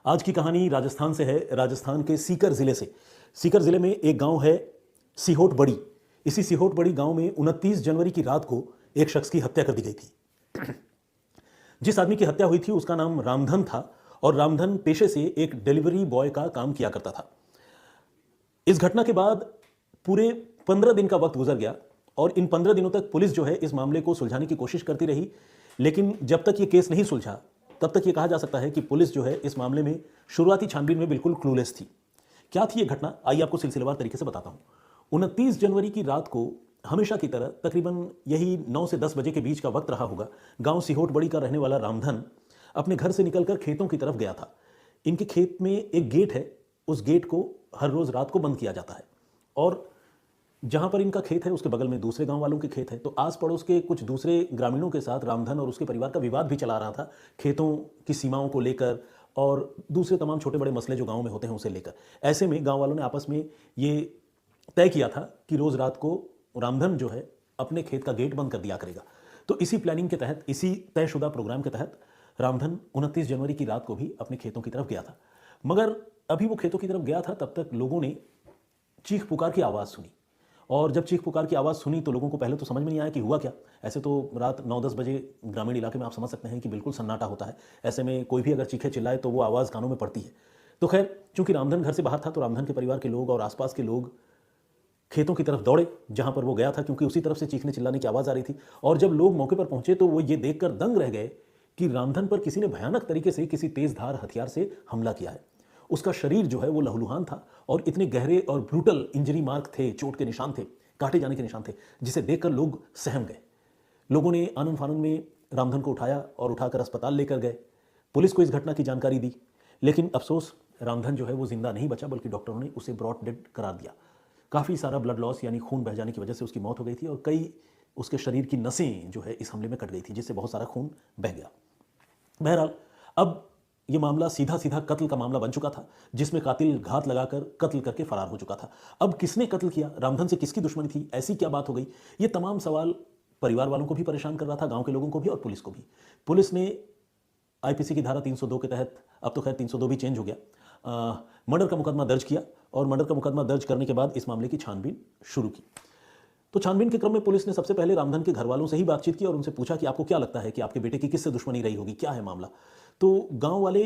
आज की कहानी राजस्थान से है, राजस्थान के सीकर जिले से। सीकर जिले में एक गांव है सीहोट बड़ी। इसी सीहोट बड़ी गांव में 29 जनवरी की रात को एक शख्स की हत्या कर दी गई थी। जिस आदमी की हत्या हुई थी उसका नाम रामधन था और रामधन पेशे से एक डिलीवरी बॉय का काम किया करता था। इस घटना के बाद पूरे 15 दिन का वक्त गुजर गया और इन 15 दिनों तक पुलिस जो है इस मामले को सुलझाने की कोशिश करती रही, लेकिन जब तक ये केस नहीं सुलझा तब तक ये कहा जा सकता है कि पुलिस जो है इस मामले में शुरुआती छानबीन में बिल्कुल क्लूलेस थी। क्या थी ये घटना, आइए आपको सिलसिलेवार तरीके से बताता हूं। 29 जनवरी की रात को हमेशा की तरह तकरीबन यही 9 से 10 बजे के बीच का वक्त रहा होगा, गांव सीहोट बड़ी का रहने वाला रामधन अपने घर से निकलकर खेतों की तरफ गया था। इनके खेत में एक गेट है, उस गेट को हर रोज रात को बंद किया जाता है और जहां पर इनका खेत है उसके बगल में दूसरे गांव वालों के खेत है। तो आस पड़ोस के कुछ दूसरे ग्रामीणों के साथ रामधन और उसके परिवार का विवाद भी चला रहा था, खेतों की सीमाओं को लेकर और दूसरे तमाम छोटे बड़े मसले जो गांव में होते हैं उसे लेकर। ऐसे में गांव वालों ने आपस में ये तय किया था कि रोज रात को रामधन जो है अपने खेत का गेट बंद कर दिया करेगा। तो इसी प्लानिंग के तहत, इसी तयशुदा प्रोग्राम के तहत रामधन 29 जनवरी की रात को भी अपने खेतों की तरफ गया था। मगर अभी वो खेतों की तरफ गया था तब तक लोगों ने चीख पुकार की आवाज़ सुनी और जब चीख पुकार की आवाज़ सुनी तो लोगों को पहले तो समझ में नहीं आया कि हुआ क्या। ऐसे तो रात 9-10 बजे ग्रामीण इलाके में आप समझ सकते हैं कि बिल्कुल सन्नाटा होता है। ऐसे में कोई भी अगर चीखे चिल्लाए तो वो आवाज़ कानों में पड़ती है। तो खैर, चूंकि रामधन घर से बाहर था तो रामधन के परिवार के लोग और आसपास के लोग खेतों की तरफ दौड़े जहां पर वो गया था, क्योंकि उसी तरफ से चीखने चिल्लाने की आवाज़ आ रही थी। और जब लोग मौके पर पहुंचे तो वो ये देखकर दंग रह गए कि रामधन पर किसी ने भयानक तरीके से किसी तेजधार हथियार से हमला किया है। उसका शरीर जो है वो लहूलुहान था और इतने गहरे और ब्रूटल इंजरी मार्क थे, चोट के निशान थे, काटे जाने के निशान थे, जिसे देखकर लोग सहम गए। लोगों ने आनन फानन में रामधन को उठाया और उठाकर अस्पताल लेकर गए। पुलिस को इस घटना की जानकारी दी, लेकिन अफसोस रामधन जो है वो जिंदा नहीं बचा, बल्कि डॉक्टरों ने उसे ब्रॉड डेड करार दिया। काफ़ी सारा ब्लड लॉस यानी खून बह जाने की वजह से उसकी मौत हो गई थी और कई उसके शरीर की नसें जो है इस हमले में कट गई थी, जिससे बहुत सारा खून बह गया। बहरहाल, अब ये मामला सीधा सीधा कत्ल का मामला बन चुका था, जिसमें कातिल घात लगाकर कत्ल करके फरार हो चुका था। अब किसने कत्ल किया, रामधन से किसकी दुश्मनी थी, ऐसी क्या बात हो गई, ये तमाम सवाल परिवार वालों को भी परेशान कर रहा था, गांव के लोगों को भी और पुलिस को भी। पुलिस ने आईपीसी की धारा 302 के तहत, अब तो खैर 302 भी चेंज हो गया, मर्डर का मुकदमा दर्ज किया और मर्डर का मुकदमा दर्ज करने के बाद इस मामले की छानबीन शुरू की। तो छानबीन के क्रम में पुलिस ने सबसे पहले रामधन के घर वालों से ही बातचीत की और उनसे पूछा कि आपको क्या लगता है कि आपके बेटे की किससे दुश्मनी रही होगी, क्या है मामला। तो गांव वाले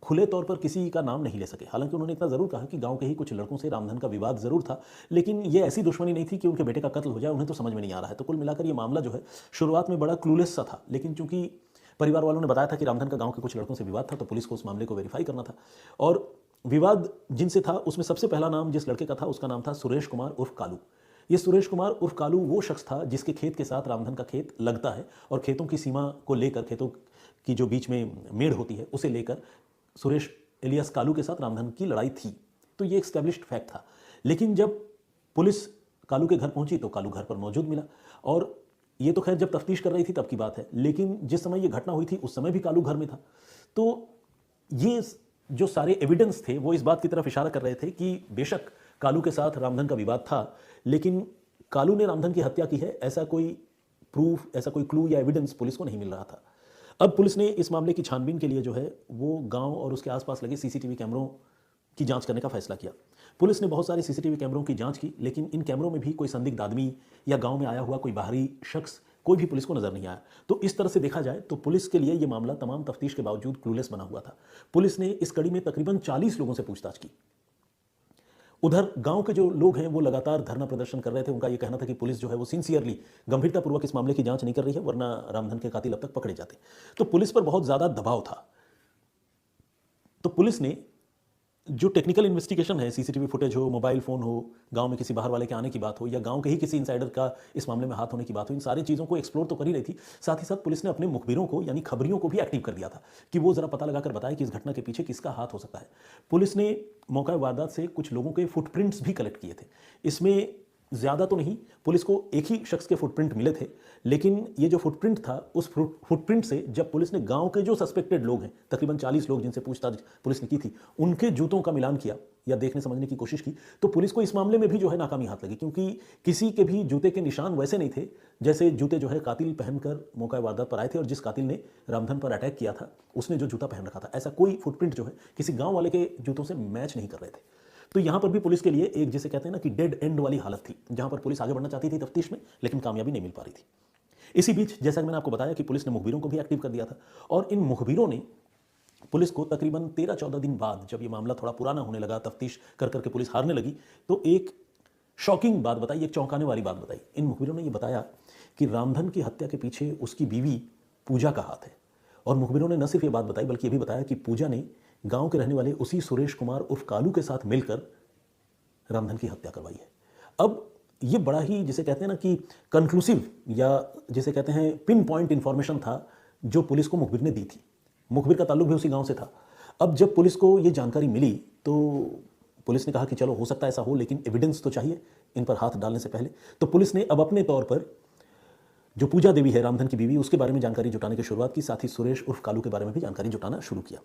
खुले तौर पर किसी का नाम नहीं ले सके। हालांकि उन्होंने इतना जरूर कहा कि गांव के ही कुछ लड़कों से रामधन का विवाद जरूर था, लेकिन ये ऐसी दुश्मनी नहीं थी कि उनके बेटे का कत्ल हो जाए, उन्हें तो समझ में नहीं आ रहा है। तो कुल मिलाकर ये मामला जो है शुरुआत में बड़ा क्लूलेस सा था, लेकिन चूंकि परिवार वालों ने बताया था कि रामधन का गांव के कुछ लड़कों से विवाद था, तो पुलिस को उस मामले को वेरीफाई करना था। और विवाद जिनसे था उसमें सबसे पहला नाम जिस लड़के का था उसका नाम था सुरेश कुमार उर्फ कालू। ये सुरेश कुमार उर्फ कालू वो शख्स था जिसके खेत के साथ रामधन का खेत लगता है और खेतों की सीमा को लेकर, खेतों की जो बीच में मेड़ होती है उसे लेकर सुरेश इलियास कालू के साथ रामधन की लड़ाई थी। तो ये एक स्टैब्लिश्ड फैक्ट था। लेकिन जब पुलिस कालू के घर पहुंची तो कालू घर पर मौजूद मिला। और ये तो खैर जब तफ्तीश कर रही थी तब की बात है, लेकिन जिस समय ये घटना हुई थी उस समय भी कालू घर में था। तो ये जो सारे एविडेंस थे वो इस बात की तरफ इशारा कर रहे थे कि बेशक कालू के साथ रामधन का विवाद था, लेकिन कालू ने रामधन की हत्या की है ऐसा कोई प्रूफ, ऐसा कोई क्लू या एविडेंस पुलिस को नहीं मिल रहा था। अब पुलिस ने इस मामले की छानबीन के लिए जो है वो गांव और उसके आसपास लगे सीसीटीवी कैमरों की जांच करने का फैसला किया। पुलिस ने बहुत सारे सीसीटीवी कैमरों की जांच की, लेकिन इन कैमरों में भी कोई संदिग्ध आदमी या गांव में आया हुआ कोई बाहरी शख्स कोई भी पुलिस को नजर नहीं आया। तो इस तरह से देखा जाए तो पुलिस के लिए यह मामला तमाम तफ्तीश के बावजूद क्लूलेस बना हुआ था। पुलिस ने इस कड़ी में तकरीबन 40 लोगों से पूछताछ की। उधर गांव के जो लोग हैं वो लगातार धरना प्रदर्शन कर रहे थे। उनका यह कहना था कि पुलिस जो है वो सिंसियरली, गंभीरतापूर्वक इस मामले की जांच नहीं कर रही है, वरना रामधन के कातिल अब तक पकड़े जाते। तो पुलिस पर बहुत ज्यादा दबाव था। तो पुलिस ने जो टेक्निकल इन्वेस्टिगेशन है, सीसीटीवी फुटेज हो, मोबाइल फोन हो, गांव में किसी बाहर वाले के आने की बात हो या गांव के ही किसी इनसाइडर का इस मामले में हाथ होने की बात हो, इन सारी चीज़ों को एक्सप्लोर तो कर ही रही थी। साथ ही साथ पुलिस ने अपने मुखबिरों को यानी खबरियों को भी एक्टिव कर दिया था कि वो जरा पता लगाकर बताए कि इस घटना के पीछे किसका हाथ हो सकता है। पुलिस ने मौका वारदात से कुछ लोगों के फुटप्रिंट्स भी कलेक्ट किए थे। इसमें ज़्यादा तो नहीं, पुलिस को एक ही शख्स के फुटप्रिंट मिले थे, लेकिन ये जो फुटप्रिंट था, उस फुटप्रिंट से जब पुलिस ने गांव के जो सस्पेक्टेड लोग हैं, तकरीबन 40 लोग जिनसे पूछताछ पुलिस ने की थी, उनके जूतों का मिलान किया या देखने समझने की कोशिश की, तो पुलिस को इस मामले में भी जो है नाकामी हाथ लगी, क्योंकि किसी के भी जूते के निशान वैसे नहीं थे जैसे जूते जो है कातिल पहनकर मौका वारदात पर आए थे, और जिस कातिल ने रामधन पर अटैक किया था उसने जो जूता पहन रखा था, ऐसा कोई फुटप्रिंट जो है किसी गाँव वाले के जूतों से मैच नहीं कर रहे थे। तो यहां पर भी पुलिस के लिए एक, जिसे कहते हैं ना कि डेड एंड वाली हालत थी, जहां पर पुलिस आगे बढ़ना चाहती थी तफ्तीश में, लेकिन कामयाबी नहीं मिल पा रही थी। इसी बीच जैसा कि मैंने आपको बताया कि पुलिस ने मुखबिरों को भी एक्टिव कर दिया था, और इन मुखबिरों ने पुलिस को तकरीबन 13-14 दिन बाद, जब ये मामला थोड़ा पुराना होने लगा, तफ्तीश कर करके पुलिस हारने लगी, तो एक शॉकिंग बात बताई, एक चौंकाने वाली बात बताई। इन मुखबिरों ने यह बताया कि रामधन की हत्या के पीछे उसकी बीवी पूजा का हाथ है। और मुखबिरों ने न सिर्फ ये बात बताई, बल्कि ये भी बताया कि पूजा ने गांव के रहने वाले उसी सुरेश कुमार उर्फ कालू के साथ मिलकर रामधन की हत्या करवाई है। अब ये बड़ा ही, जिसे कहते हैं ना कि कंक्लूसिव, या जिसे कहते हैं पिन पॉइंट इंफॉर्मेशन था जो पुलिस को मुखबिर ने दी थी। मुखबिर का ताल्लुक भी उसी गांव से था। अब जब पुलिस को ये जानकारी मिली तो पुलिस ने कहा कि चलो हो सकता है ऐसा हो, लेकिन एविडेंस तो चाहिए इन पर हाथ डालने से पहले। तो पुलिस ने अब अपने तौर पर जो पूजा देवी है रामधन की बीवी, उसके बारे में जानकारी जुटाने की शुरुआत की, साथ ही सुरेश उर्फ कालू के बारे में भी जानकारी जुटाना शुरू किया।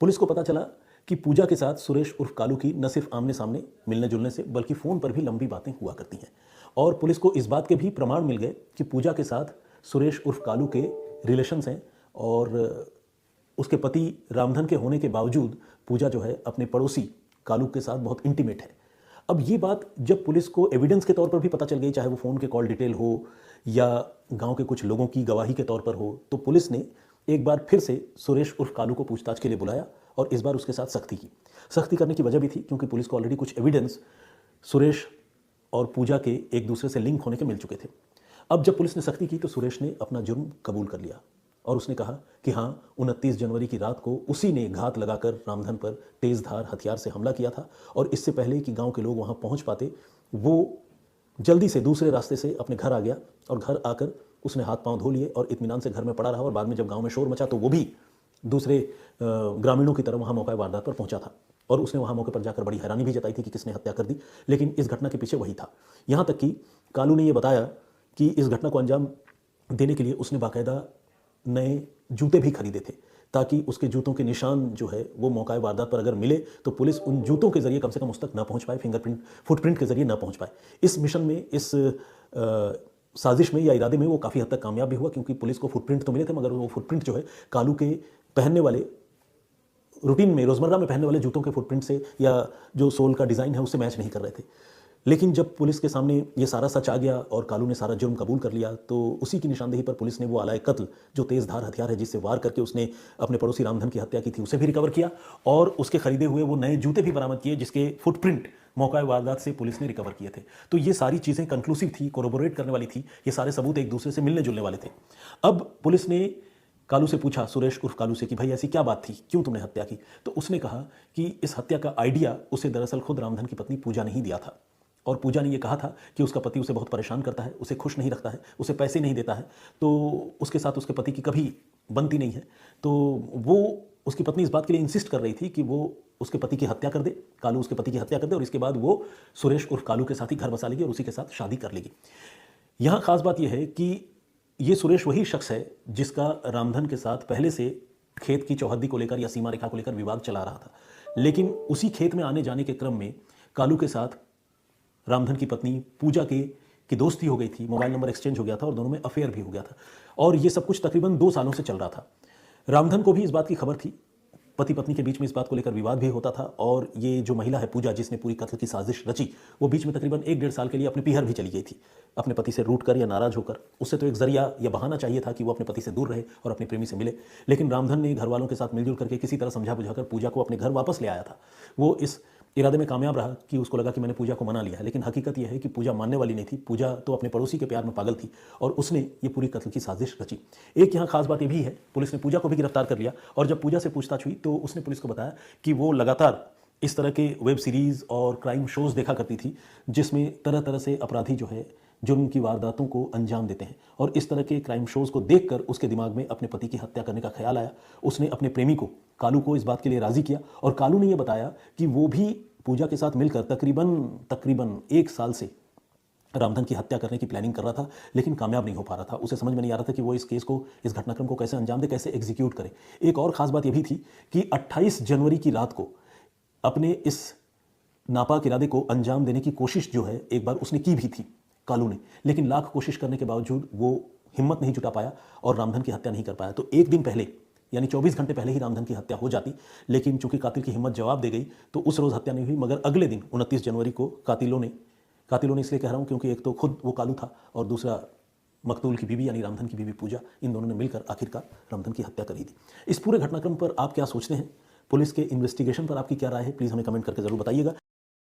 पुलिस को पता चला कि पूजा के साथ सुरेश उर्फ कालू की न सिर्फ आमने सामने मिलने जुलने से, बल्कि फ़ोन पर भी लंबी बातें हुआ करती हैं। और पुलिस को इस बात के भी प्रमाण मिल गए कि पूजा के साथ सुरेश उर्फ कालू के रिलेशंस हैं, और उसके पति रामधन के होने के बावजूद पूजा जो है अपने पड़ोसी कालू के साथ बहुत इंटीमेट है। अब ये बात जब पुलिस को एविडेंस के तौर पर भी पता चल गई, चाहे वो फ़ोन के कॉल डिटेल हो या गांव के कुछ लोगों की गवाही के तौर पर हो, तो पुलिस ने एक बार फिर से सुरेश उर्फ कालू को पूछताछ के लिए बुलाया, और इस बार उसके साथ सख्ती की। सख्ती करने की वजह भी थी क्योंकि पुलिस को ऑलरेडी कुछ एविडेंस सुरेश और पूजा के एक दूसरे से लिंक होने के मिल चुके थे। अब जब पुलिस ने सख्ती की तो सुरेश ने अपना जुर्म कबूल कर लिया, और उसने कहा कि हाँ, 29 जनवरी की रात को उसी ने घात लगाकर रामधन पर तेज़धार हथियार से हमला किया था, और इससे पहले कि गांव के लोग वहां पहुंच पाते, वो जल्दी से दूसरे रास्ते से अपने घर आ गया, और घर आकर उसने हाथ पांव धो लिए और इत्मीनान से घर में पड़ा रहा। और बाद में जब गांव में शोर मचा तो वो भी दूसरे ग्रामीणों की तरह वहां मौका वारदात पर पहुंचा था, और उसने वहां मौके पर जाकर बड़ी हैरानी भी जताई थी कि किसने हत्या कर दी। लेकिन इस घटना के पीछे वही था। यहां तक कि कालू ने यह बताया कि इस घटना को अंजाम देने के लिए उसने बाकायदा नए जूते भी खरीदे थे, ताकि उसके जूतों के निशान जो है वो मौका वारदात पर अगर मिले तो पुलिस उन जूतों के जरिए कम से कम उस तक ना पहुंच पाए, फिंगरप्रिंट फुटप्रिंट के जरिए ना पहुंच पाए। इस मिशन में, इस साजिश में या इरादे में वो काफ़ी हद तक कामयाब भी हुआ, क्योंकि पुलिस को फुटप्रिंट तो मिले थे, मगर वो फुटप्रिंट जो है कालू के पहनने वाले, रूटीन में रोज़मर्रा में पहनने वाले जूतों के फुटप्रिंट से या जो सोल का डिज़ाइन है उससे मैच नहीं कर रहे थे। लेकिन जब पुलिस के सामने ये सारा सच आ गया और कालू ने सारा जुर्म कबूल कर लिया, तो उसी की निशानदेही पर पुलिस ने वो आलाए कत्ल, जो तेज़धार हथियार है जिससे वार करके उसने अपने पड़ोसी रामधन की हत्या की थी, उसे भी रिकवर किया, और उसके खरीदे हुए वो नए जूते भी बरामद किए जिसके फुटप्रिंट मौका वारदात से पुलिस ने रिकवर किए थे। तो ये सारी चीज़ें कंक्लूसिव थी, कोरोबोरेट करने वाली थी, ये सारे सबूत एक दूसरे से मिलने जुलने वाले थे। अब पुलिस ने कालू से पूछा, सुरेश उर्फ कालू से, कि भाई ऐसी क्या बात थी, क्यों तुमने हत्या की? तो उसने कहा कि इस हत्या का आइडिया उसे दरअसल खुद रामधन की पत्नी पूजा ने ही दिया था, और पूजा ने यह कहा था कि उसका पति उसे बहुत परेशान करता है, उसे खुश नहीं रखता है, उसे पैसे नहीं देता है, तो उसके साथ उसके पति की कभी बनती नहीं है। तो वो, उसकी पत्नी इस बात के लिए इंसिस्ट कर रही थी कि वो उसके पति की हत्या कर दे, कालू उसके पति की हत्या कर दे, और इसके बाद वो सुरेश उर्फ कालू के साथ ही घर बसा लेगी और उसी के साथ शादी कर लेगी। यहाँ खास बात यह है कि ये सुरेश वही शख्स है जिसका रामधन के साथ पहले से खेत की चौहद्दी को लेकर या सीमा रेखा को लेकर विवाद चला रहा था, लेकिन उसी खेत में आने जाने के क्रम में कालू के साथ रामधन की पत्नी पूजा की दोस्ती हो गई थी, मोबाइल नंबर एक्सचेंज हो गया था, और दोनों में अफेयर भी हो गया था, और ये सब कुछ तकरीबन 2 सालों से चल रहा था। रामधन को भी इस बात की खबर थी, पति पत्नी के बीच में इस बात को लेकर विवाद भी होता था, और ये जो महिला है पूजा, जिसने पूरी कत्ल की साजिश रची, वो बीच में तकरीबन 1-1.5 साल के लिए अपने पीहर भी चली गई थी, अपने पति से रूठ कर या नाराज होकर। उससे तो एक जरिया या बहाना चाहिए था कि वो अपने पति से दूर रहे और अपने प्रेमी से मिले, लेकिन रामधन ने घर वालों के साथ मिलजुल करके किसी तरह समझा बुझाकर पूजा को अपने घर वापस ले आया था। वो इस इरादे में कामयाब रहा कि उसको लगा कि मैंने पूजा को मना लिया है, लेकिन हकीकत यह है कि पूजा मानने वाली नहीं थी। पूजा तो अपने पड़ोसी के प्यार में पागल थी, और उसने ये पूरी कत्ल की साजिश रची। एक यहाँ खास बात ये भी है, पुलिस ने पूजा को भी गिरफ्तार कर लिया, और जब पूजा से पूछताछ हुई तो उसने पुलिस को बताया कि वो लगातार इस तरह के वेब सीरीज़ और क्राइम शोज़ देखा करती थी, जिसमें तरह तरह से अपराधी जो है जुर्म की वारदातों को अंजाम देते हैं, और इस तरह के क्राइम शोज़ को देखकर उसके दिमाग में अपने पति की हत्या करने का ख्याल आया। उसने अपने प्रेमी को, कालू को, इस बात के लिए राज़ी किया, और कालू ने यह बताया कि वो भी पूजा के साथ मिलकर तकरीबन 1 साल से रामधन की हत्या करने की प्लानिंग कर रहा था, लेकिन कामयाब नहीं हो पा रहा था। उसे समझ में नहीं आ रहा था कि वो इस केस को, इस घटनाक्रम को कैसे अंजाम दे, कैसे एग्जीक्यूट करे। एक और खास बात यह भी थी कि 28 जनवरी की रात को अपने इस नापाक इरादे को अंजाम देने की कोशिश जो है एक बार उसने की भी थी कालू ने, लेकिन लाख कोशिश करने के बावजूद वो हिम्मत नहीं जुटा पाया और रामधन की हत्या नहीं कर पाया। तो एक दिन पहले, यानी 24 घंटे पहले ही रामधन की हत्या हो जाती, लेकिन चूंकि कातिल की हिम्मत जवाब दे गई तो उस रोज हत्या नहीं हुई। मगर अगले दिन 29 जनवरी को कातिलों ने इसलिए कह रहा हूं क्योंकि एक तो खुद वो कालू था और दूसरा मकतूल की बीवी यानी रामधन की बीवी पूजा, इन दोनों ने मिलकर आखिरकार रामधन की हत्या करी थी। इस पूरे घटनाक्रम पर आप क्या सोचते हैं? पुलिस के इन्वेस्टिगेशन पर आपकी क्या राय है? प्लीज़ हमें कमेंट करके ज़रूर बताइएगा।